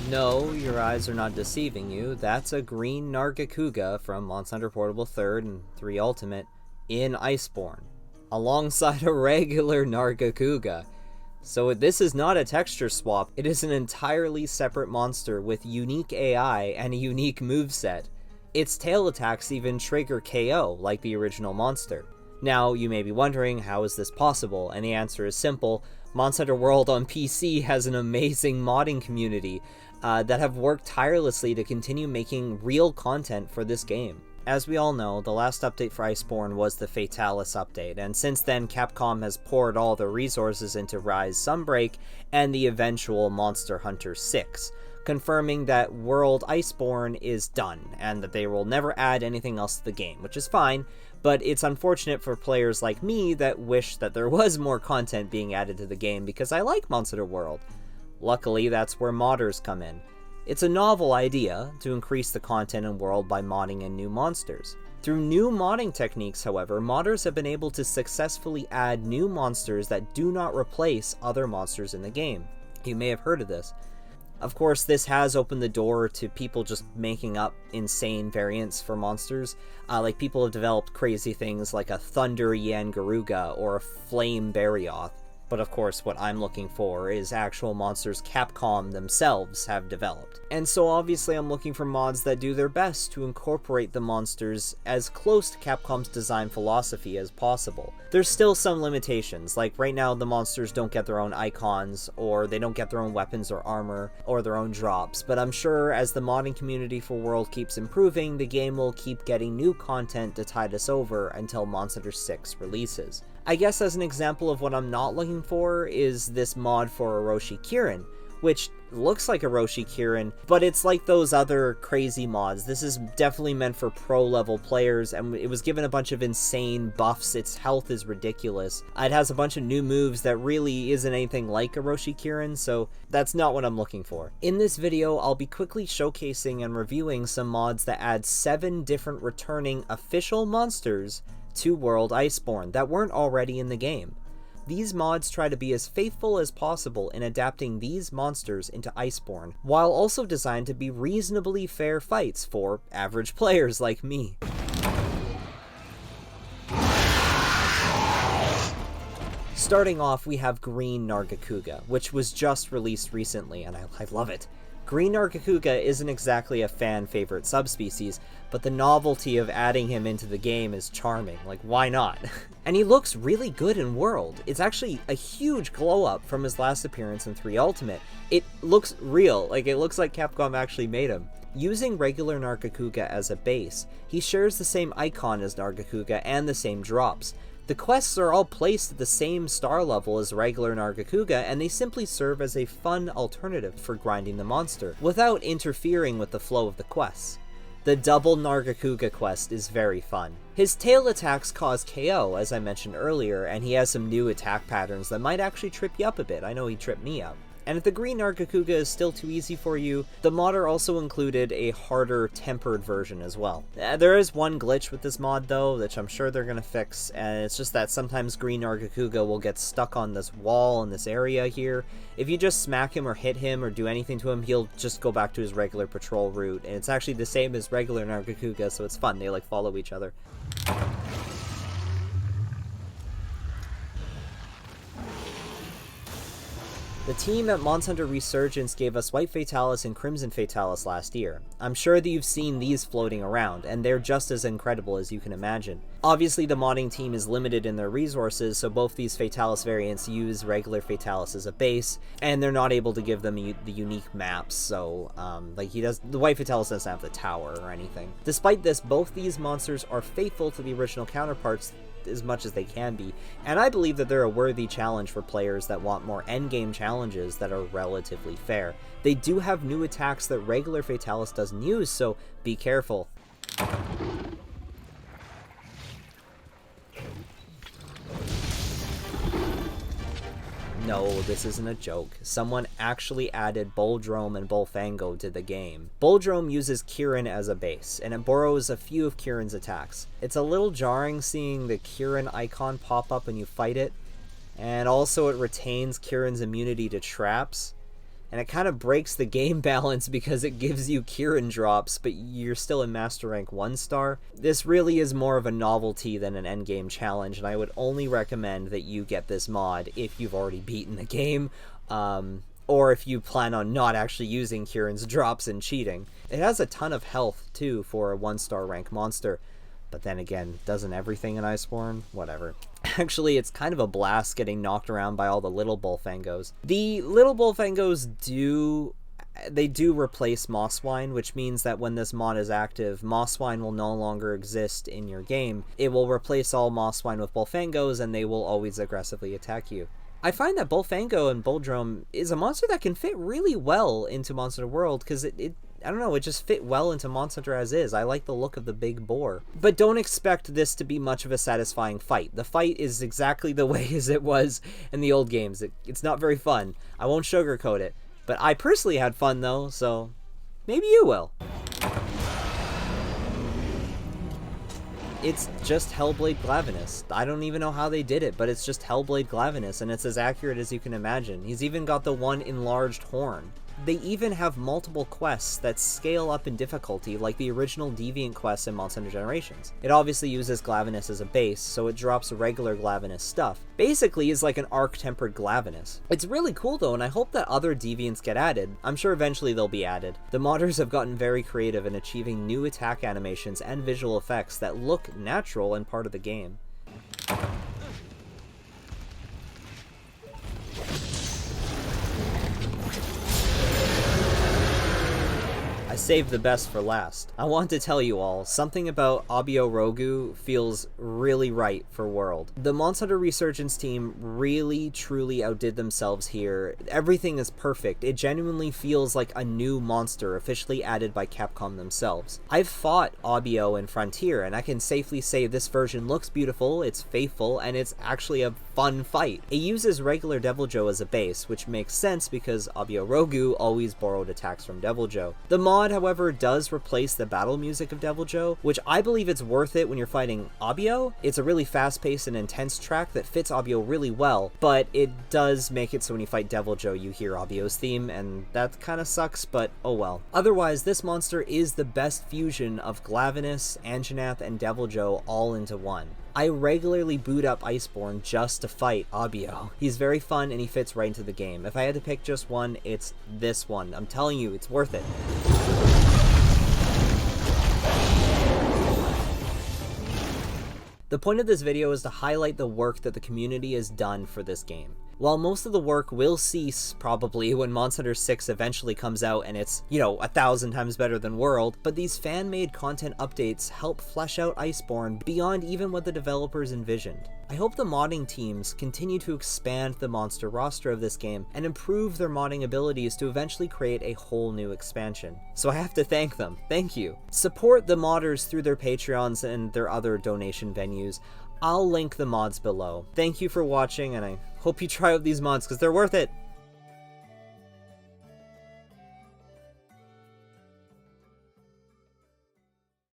No, your eyes are not deceiving you. That's a green Nargacuga from Monster Hunter Portable 3rd and 3 Ultimate in Iceborne, alongside a regular Nargacuga. So this is not a texture swap, it is an entirely separate monster with unique AI and a unique moveset. Its tail attacks even trigger KO, like the original monster. Now, you may be wondering, how is this possible? And the answer is simple. Monster Hunter World on PC has an amazing modding community that have worked tirelessly to continue making real content for this game. As we all know, the last update for Iceborne was the Fatalis update, and since then Capcom has poured all their resources into Rise Sunbreak and the eventual Monster Hunter 6, confirming that World Iceborne is done, and that they will never add anything else to the game, which is fine, but it's unfortunate for players like me that wish that there was more content being added to the game because I like Monster Hunter World. Luckily, that's where modders come in. It's a novel idea to increase the content and world by modding in new monsters. Through new modding techniques, however, modders have been able to successfully add new monsters that do not replace other monsters in the game. You may have heard of this. Of course, this has opened the door to people just making up insane variants for monsters. Like people have developed crazy things like a Thunder Yangaruga or a Flame Barioth. But of course, what I'm looking for is actual monsters Capcom themselves have developed. And so obviously I'm looking for mods that do their best to incorporate the monsters as close to Capcom's design philosophy as possible. There's still some limitations, like right now the monsters don't get their own icons, or they don't get their own weapons or armor, or their own drops, but I'm sure as the modding community for World keeps improving, the game will keep getting new content to tide us over until Monster Hunter 6 releases. I guess as an example of what I'm not looking for is this mod for Oroshi Kirin, which looks like Oroshi Kirin, but it's like those other crazy mods. This is definitely meant for pro-level players, and it was given a bunch of insane buffs. Its health is ridiculous. It has a bunch of new moves that really isn't anything like Oroshi Kirin, so that's not what I'm looking for. In this video, I'll be quickly showcasing and reviewing some mods that add 7 different returning official monsters to World Iceborne that weren't already in the game. These mods try to be as faithful as possible in adapting these monsters into Iceborne, while also designed to be reasonably fair fights for average players like me. Starting off, we have Green Nargacuga, which was just released recently, and I love it. Green Nargacuga isn't exactly a fan-favorite subspecies, but the novelty of adding him into the game is charming. Like, why not? And he looks really good in World. It's actually a huge glow-up from his last appearance in 3 Ultimate. It looks real, like it looks like Capcom actually made him. Using regular Nargacuga as a base, he shares the same icon as Nargacuga and the same drops. The quests are all placed at the same star level as regular Nargacuga, and they simply serve as a fun alternative for grinding the monster, without interfering with the flow of the quests. The double Nargacuga quest is very fun. His tail attacks cause KO, as I mentioned earlier, and he has some new attack patterns that might actually trip you up a bit. I know he tripped me up. And if the green Nargacuga is still too easy for you, the modder also included a harder tempered version as well. There is one glitch with this mod though, which I'm sure they're gonna fix, and it's just that sometimes green Nargacuga will get stuck on this wall in this area here. If you just smack him or hit him or do anything to him, he'll just go back to his regular patrol route, and it's actually the same as regular Nargacuga, so it's fun, they like follow each other. The team at Monster Hunter Resurgence gave us White Fatalis and Crimson Fatalis last year. I'm sure that you've seen these floating around, and they're just as incredible as you can imagine. Obviously, the modding team is limited in their resources, so both these Fatalis variants use regular Fatalis as a base, and they're not able to give them the unique maps, so, the White Fatalis doesn't have the tower or anything. Despite this, both these monsters are faithful to the original counterparts as much as they can be, and I believe that they're a worthy challenge for players that want more endgame challenges that are relatively fair. They do have new attacks that regular Fatalis doesn't use, so be careful. No, this isn't a joke. Someone actually added Bulldrome and Bullfango to the game. Bulldrome uses Kirin as a base, and it borrows a few of Kirin's attacks. It's a little jarring seeing the Kirin icon pop up when you fight it, and also it retains Kirin's immunity to traps. and it kind of breaks the game balance because it gives you Kirin drops, but you're still in Master Rank 1 star. This really is more of a novelty than an endgame challenge, and I would only recommend that you get this mod if you've already beaten the game, or if you plan on not actually using Kirin's drops and cheating. It has a ton of health, too, for a 1-star rank monster. But then again, doesn't everything in Iceborne? Whatever. Actually, it's kind of a blast getting knocked around by all the little Bullfangos. The little Bullfangos do replace Mosswine, which means that when this mod is active, Mosswine will no longer exist in your game. It will replace all Mosswine with Bullfangos, and they will always aggressively attack you. I find that Bullfango and Bulldrome is a monster that can fit really well into Monster World, because it I don't know, it just fit well into Monster Hunter as is. I like the look of the big boar. But don't expect this to be much of a satisfying fight. The fight is exactly the way as it was in the old games. It's not very fun. I won't sugarcoat it. But I personally had fun, though, so maybe you will. It's just Hellblade Glavenus. I don't even know how they did it, but it's just Hellblade Glavenus, and it's as accurate as you can imagine. He's even got the one enlarged horn. They even have multiple quests that scale up in difficulty, like the original Deviant quests in Monster Hunter Generations. It obviously uses Glavenus as a base, so it drops regular Glavenus stuff. Basically, is like an arc-tempered Glavenus. It's really cool though, and I hope that other Deviants get added. I'm sure eventually they'll be added. The modders have gotten very creative in achieving new attack animations and visual effects that look natural and part of the game. Saved the best for last. I want to tell you all, something about Abiorugu feels really right for World. The Monster Hunter Resurgence team really truly outdid themselves here. Everything is perfect. It genuinely feels like a new monster officially added by Capcom themselves. I've fought Abio in Frontier, and I can safely say this version looks beautiful, it's faithful, and it's actually a fun fight. It uses regular Deviljho as a base, which makes sense because Abiorugu always borrowed attacks from Deviljho. The mod, however, does replace the battle music of Deviljho, which I believe it's worth it when you're fighting Abio. It's a really fast-paced and intense track that fits Abio really well, but it does make it so when you fight Deviljho, you hear Abio's theme, and that kind of sucks, but oh well. Otherwise, this monster is the best fusion of Glavenus, Anjanath, and Deviljho all into one. I regularly boot up Iceborne just to fight Abio. He's very fun and he fits right into the game. If I had to pick just one, it's this one. I'm telling you, it's worth it. The point of this video is to highlight the work that the community has done for this game. While most of the work will cease, probably, when Monster Hunter 6 eventually comes out and it's, 1,000 times better than World, but these fan-made content updates help flesh out Iceborne beyond even what the developers envisioned. I hope the modding teams continue to expand the monster roster of this game and improve their modding abilities to eventually create a whole new expansion. So I have to thank them. Thank you. Support the modders through their Patreons and their other donation venues. I'll link the mods below. Thank you for watching, and I hope you try out these mods because they're worth it.